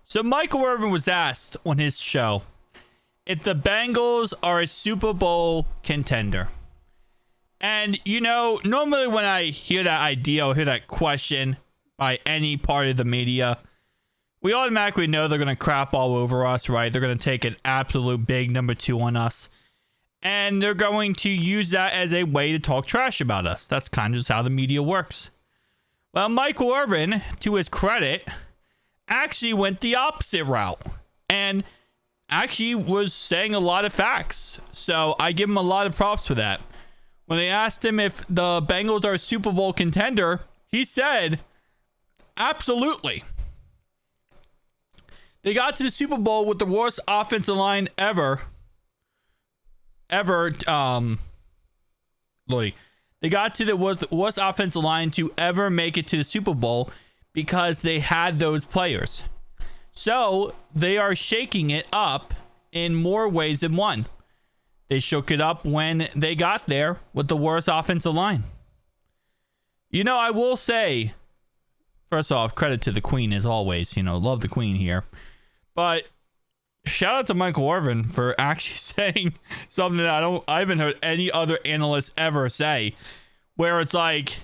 So Michael Irvin was asked on his show if the Bengals are a Super Bowl contender. And, you know, normally when I hear that idea or hear that question by any part of the media, we automatically know they're going to crap all over us, right? They're going to take an absolute big number 2 on us. And they're going to use that as a way to talk trash about us. That's kind of just how the media works. Well, Michael Irvin, to his credit, actually went the opposite route and actually was saying a lot of facts. So I give him a lot of props for that. When they asked him if the Bengals are a Super Bowl contender, he said, absolutely. They got to the Super Bowl with the worst offensive line ever. They got to the worst offensive line to ever make it to the Super Bowl because they had those players. So they are shaking it up in more ways than one. They shook it up when they got there with the worst offensive line. You know, I will say, first off, credit to the Queen as always. You know, love the Queen here. But shout out to Michael Irvin for actually saying something that I haven't heard any other analyst ever say, where it's like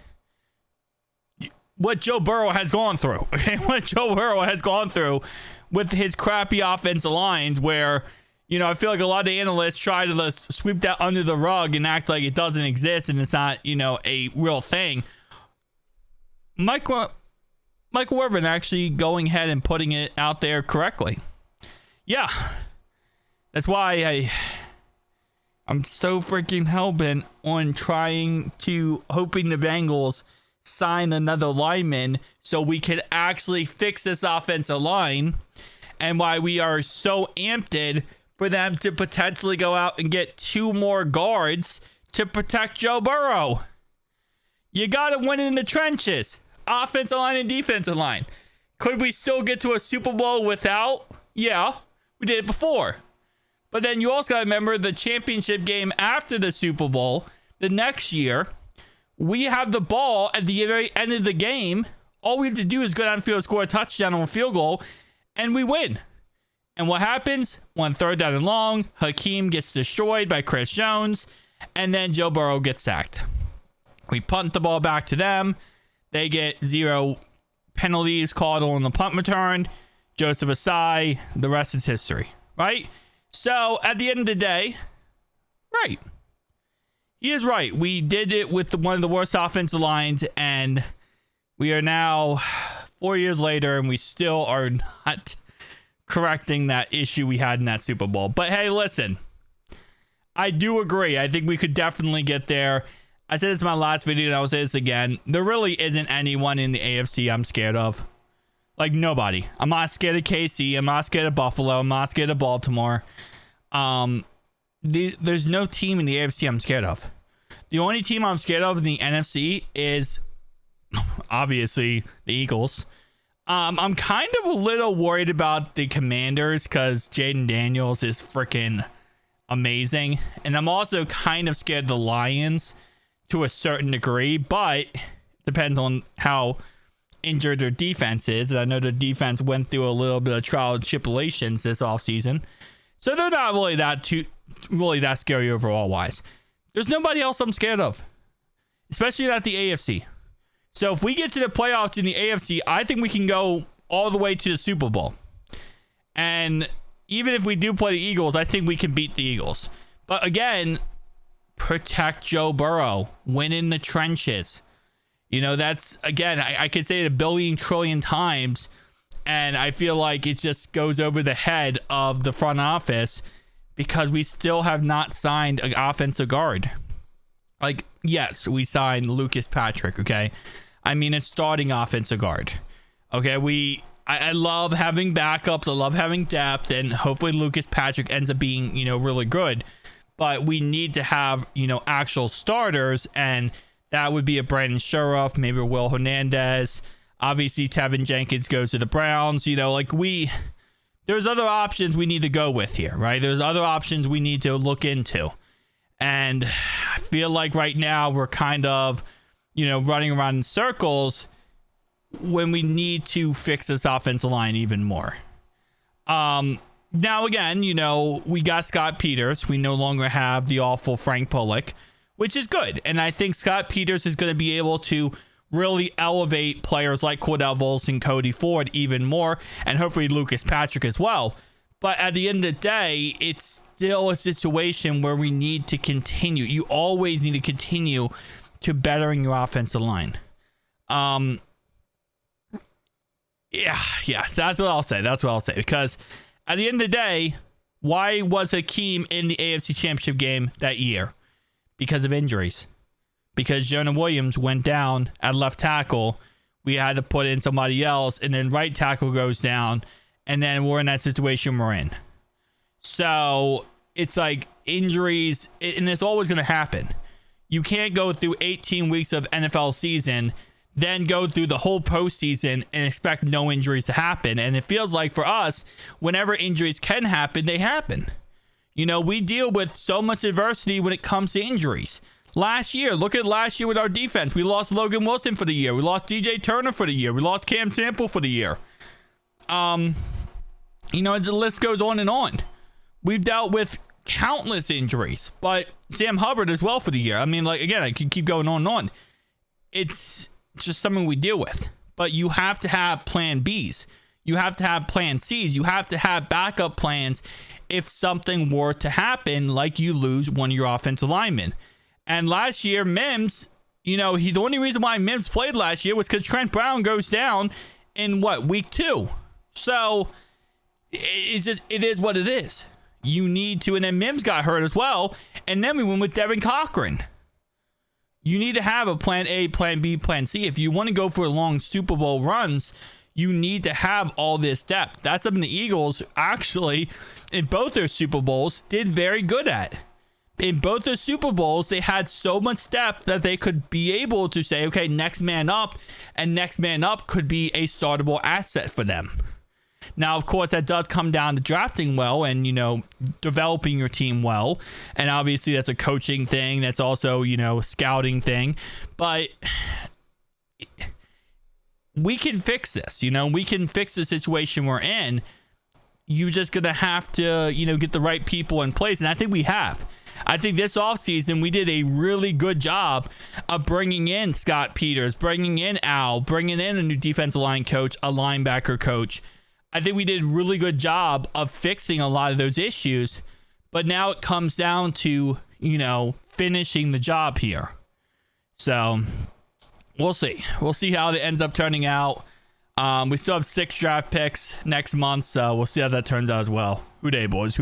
what Joe Burrow has gone through. Okay, what Joe Burrow has gone through with his crappy offensive lines, where, you know, I feel like a lot of the analysts try to sweep that under the rug and act like it doesn't exist and it's not, you know, a real thing. Michael Irvin actually going ahead and putting it out there correctly. Yeah, that's why I'm so freaking hellbent on hoping the Bengals sign another lineman so we could actually fix this offensive line, and why we are so amped for them to potentially go out and get 2 more guards to protect Joe Burrow. You got to win in the trenches, offensive line and defensive line. Could we still get to a Super Bowl without? Yeah, we did it before. But then you also got to remember the championship game after the Super Bowl, the next year. We have the ball at the very end of the game. All we have to do is go downfield, score a touchdown or a field goal, and we win. And what happens? 1 3rd down and long, Hakeem gets destroyed by Chris Jones, and then Joe Burrow gets sacked. We punt the ball back to them. They get 0 penalties called on the punt return. Joseph Asai, the rest is history, right? So at the end of the day, right. He is right. We did it with one of the worst offensive lines, and we are now 4 years later, and we still are not correcting that issue we had in that Super Bowl. But hey, listen, I do agree. I think we could definitely get there. I said this in my last video, and I will say this again. There really isn't anyone in the AFC I'm scared of. Like, nobody. I'm not scared of KC. I'm not scared of Buffalo. I'm not scared of Baltimore. There's no team in the AFC I'm scared of. The only team I'm scared of in the NFC is obviously the Eagles. I'm kind of a little worried about the Commanders because Jaden Daniels is freaking amazing. And I'm also kind of scared of the Lions to a certain degree, but it depends on how injured their defense is. And I know the defense went through a little bit of trial and tribulations this offseason. So they're not really that scary overall wise. There's nobody else I'm scared of, especially not the AFC. So if we get to the playoffs in the AFC, I think we can go all the way to the Super Bowl. And even if we do play the Eagles, I think we can beat the Eagles. But again, protect Joe Burrow. Win in the trenches. You know, that's, again, I could say it 1 billion trillion times, and I feel like it just goes over the head of the front office because we still have not signed an offensive guard. Like, yes, we signed Lucas Patrick, okay? I mean, a starting offensive guard. Okay, I love having backups. I love having depth, and hopefully Lucas Patrick ends up being, you know, really good. But we need to have, you know, actual starters, and that would be a Brandon Scherff, maybe a Will Hernandez. Obviously, Tevin Jenkins goes to the Browns. You know, like there's other options we need to go with here, right? There's other options we need to look into. And I feel like right now we're kind of, you know, running around in circles when we need to fix this offensive line even more. Now, again, we got Scott Peters. We no longer have the awful Frank Bullock, which is good. And I think Scott Peters is going to be able to really elevate players like Cordell Volson, Cody Ford even more, and hopefully Lucas Patrick as well. But at the end of the day, it's still a situation where we need to continue. You always need to continue to bettering your offensive line. Yeah, that's what I'll say. Because at the end of the day, why was Hakeem in the AFC Championship game that year? Because of injuries. Because Jonah Williams went down at left tackle. We had to put in somebody else, and then right tackle goes down, and then we're in that situation we're in. So it's like injuries, and it's always going to happen. You can't go through 18 weeks of NFL season, then go through the whole postseason and expect no injuries to happen. And it feels like for us, whenever injuries can happen, they happen. We deal with so much adversity when it comes to injuries. Look at last year with our defense. We lost Logan Wilson for the year. We lost DJ Turner for the year. We lost Cam Sample for the year. The list goes on and on. We've dealt with countless injuries, but Sam Hubbard as well for the year. I mean, again, I can keep going on and on. It's just something we deal with. But you have to have plan Bs. You have to have plan Cs. You have to have backup plans if something were to happen, like you lose one of your offensive linemen. And last year, Mims, the only reason why Mims played last year was because Trent Brown goes down in week 2. So it is what it is. You need to, and then Mims got hurt as well. And then we went with Devin Cochran. You need to have a plan A, plan B, plan C. If you want to go for long Super Bowl runs, you need to have all this depth. That's something the Eagles actually, in both their Super Bowls, did very good at. In both the Super Bowls, they had so much depth that they could be able to say, okay, next man up, and next man up could be a startable asset for them. Now, of course, that does come down to drafting well and, developing your team well. And obviously, that's a coaching thing. That's also, scouting thing. But we can fix this. We can fix the situation we're in. You're just going to have to, get the right people in place. And I think we have. I think this offseason, we did a really good job of bringing in Scott Peters, bringing in Al, bringing in a new defensive line coach, a linebacker coach. I think we did a really good job of fixing a lot of those issues. But now it comes down to, finishing the job here. So we'll see. We'll see how it ends up turning out. We still have 6 draft picks next month, so we'll see how that turns out as well. Who dey, boys? Who dey?